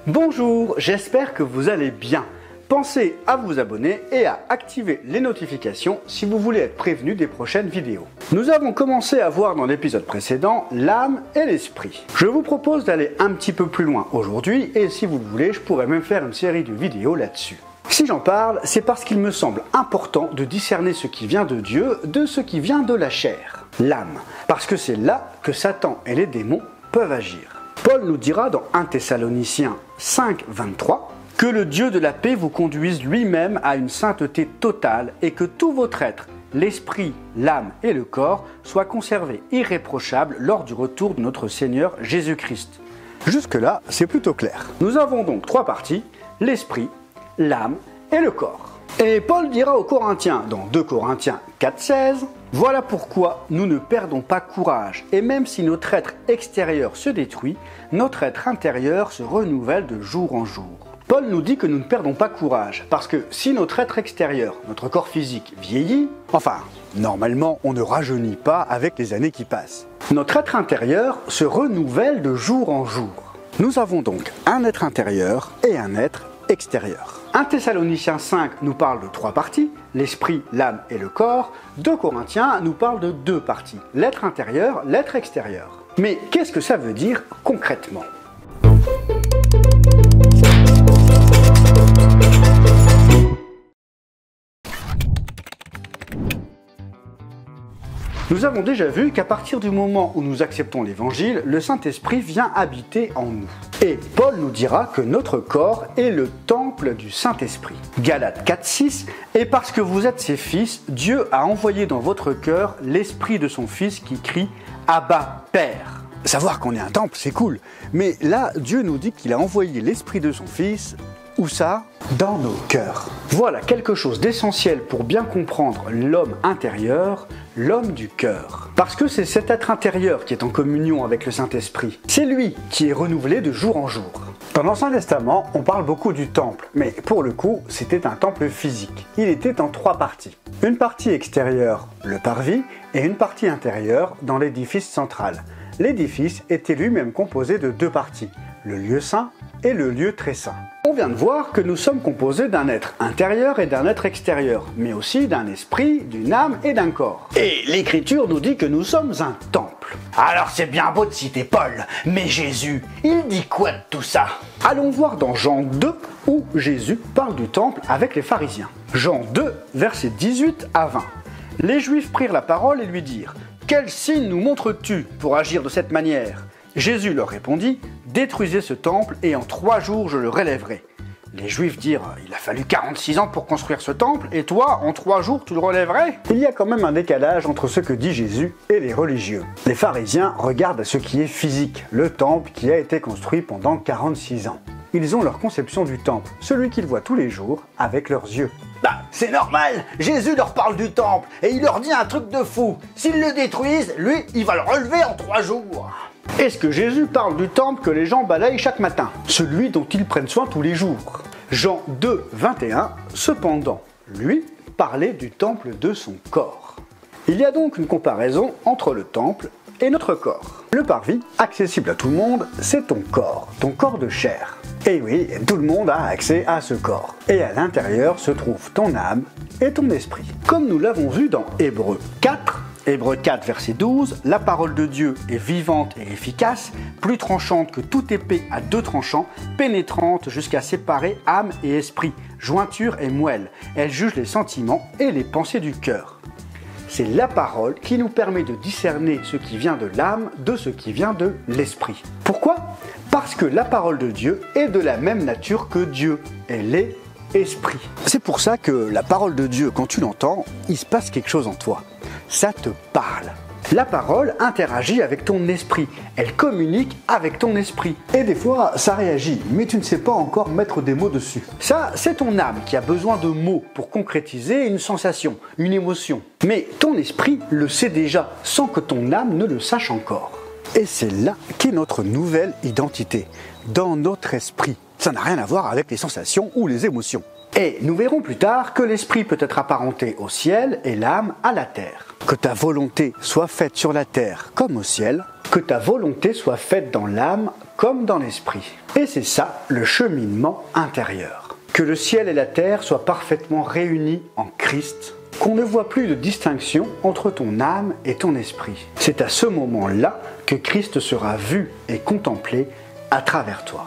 Bonjour, j'espère que vous allez bien. Pensez à vous abonner et à activer les notifications si vous voulez être prévenu des prochaines vidéos. Nous avons commencé à voir dans l'épisode précédent l'âme et l'esprit. Je vous propose d'aller un petit peu plus loin aujourd'hui et si vous le voulez, je pourrais même faire une série de vidéos là-dessus. Si j'en parle, c'est parce qu'il me semble important de discerner ce qui vient de Dieu de ce qui vient de la chair, l'âme, parce que c'est là que Satan et les démons peuvent agir. Paul nous dira dans 1 Thessaloniciens 5, 23 que le Dieu de la paix vous conduise lui-même à une sainteté totale et que tout votre être, l'esprit, l'âme et le corps, soient conservés irréprochables lors du retour de notre Seigneur Jésus-Christ. Jusque-là, c'est plutôt clair. Nous avons donc trois parties, l'esprit, l'âme et le corps. Et Paul dira aux Corinthiens dans 2 Corinthiens 4,16 « Voilà pourquoi nous ne perdons pas courage, et même si notre être extérieur se détruit, notre être intérieur se renouvelle de jour en jour. » Paul nous dit que nous ne perdons pas courage, parce que si notre être extérieur, notre corps physique, vieillit, enfin, normalement on ne rajeunit pas avec les années qui passent. Notre être intérieur se renouvelle de jour en jour. Nous avons donc un être intérieur et un être extérieur. 1 Thessaloniciens 5 nous parle de trois parties, l'esprit, l'âme et le corps. 2 Corinthiens nous parle de deux parties, l'être intérieur, l'être extérieur. Mais qu'est-ce que ça veut dire concrètement ? Nous avons déjà vu qu'à partir du moment où nous acceptons l'Évangile, le Saint-Esprit vient habiter en nous. Et Paul nous dira que notre corps est le temple du Saint-Esprit. Galates 4,6 « Et parce que vous êtes ses fils, Dieu a envoyé dans votre cœur l'Esprit de son Fils qui crie « Abba, Père ». Savoir qu'on est un temple, c'est cool. Mais là, Dieu nous dit qu'il a envoyé l'Esprit de son Fils. Où ça ? Dans nos cœurs. Voilà quelque chose d'essentiel pour bien comprendre l'homme intérieur, l'homme du cœur. Parce que c'est cet être intérieur qui est en communion avec le Saint-Esprit. C'est lui qui est renouvelé de jour en jour. Dans l'Ancien Testament, on parle beaucoup du temple, mais pour le coup, c'était un temple physique. Il était en trois parties. Une partie extérieure, le parvis, et une partie intérieure dans l'édifice central. L'édifice était lui-même composé de deux parties, le lieu saint et le lieu très saint. On vient de voir que nous sommes composés d'un être intérieur et d'un être extérieur, mais aussi d'un esprit, d'une âme et d'un corps. Et l'Écriture nous dit que nous sommes un temple. Alors c'est bien beau de citer Paul, mais Jésus, il dit quoi de tout ça ? Allons voir dans Jean 2 où Jésus parle du temple avec les pharisiens. Jean 2, versets 18 à 20. Les Juifs prirent la parole et lui dirent « Quel signe nous montres-tu pour agir de cette manière ?» Jésus leur répondit « Détruisez ce temple et en 3 jours je le relèverai. » Les Juifs dirent « Il a fallu 46 ans pour construire ce temple et toi, en 3 jours, tu le relèverais ?» Il y a quand même un décalage entre ce que dit Jésus et les religieux. Les pharisiens regardent à ce qui est physique, le temple qui a été construit pendant 46 ans. Ils ont leur conception du temple, celui qu'ils voient tous les jours avec leurs yeux. Bah, c'est normal, Jésus leur parle du temple et il leur dit un truc de fou. S'ils le détruisent, lui, il va le relever en 3 jours. Est-ce que Jésus parle du temple que les gens balayent chaque matin, celui dont ils prennent soin tous les jours? Jean 2, 21, cependant, lui parlait du temple de son corps. Il y a donc une comparaison entre le temple et notre corps. Le parvis, accessible à tout le monde, c'est ton corps de chair. Et oui, tout le monde a accès à ce corps. Et à l'intérieur se trouve ton âme et ton esprit. Comme nous l'avons vu dans Hébreux 4, Hébreux 4, verset 12, la parole de Dieu est vivante et efficace, plus tranchante que toute épée à 2 tranchants, pénétrante jusqu'à séparer âme et esprit, jointure et moelle. Elle juge les sentiments et les pensées du cœur. C'est la parole qui nous permet de discerner ce qui vient de l'âme de ce qui vient de l'esprit. Pourquoi ? Parce que la parole de Dieu est de la même nature que Dieu. Elle est esprit. C'est pour ça que la parole de Dieu, quand tu l'entends, il se passe quelque chose en toi. Ça te parle. La parole interagit avec ton esprit. Elle communique avec ton esprit. Et des fois, ça réagit, mais tu ne sais pas encore mettre des mots dessus. Ça, c'est ton âme qui a besoin de mots pour concrétiser une sensation, une émotion. Mais ton esprit le sait déjà, sans que ton âme ne le sache encore. Et c'est là qu'est notre nouvelle identité, dans notre esprit. Ça n'a rien à voir avec les sensations ou les émotions. Et nous verrons plus tard que l'esprit peut être apparenté au ciel et l'âme à la terre. Que ta volonté soit faite sur la terre comme au ciel. que ta volonté soit faite dans l'âme comme dans l'esprit. Et c'est ça le cheminement intérieur. Que le ciel et la terre soient parfaitement réunis en Christ, qu'on ne voit plus de distinction entre ton âme et ton esprit. C'est à ce moment-là que Christ sera vu et contemplé à travers toi.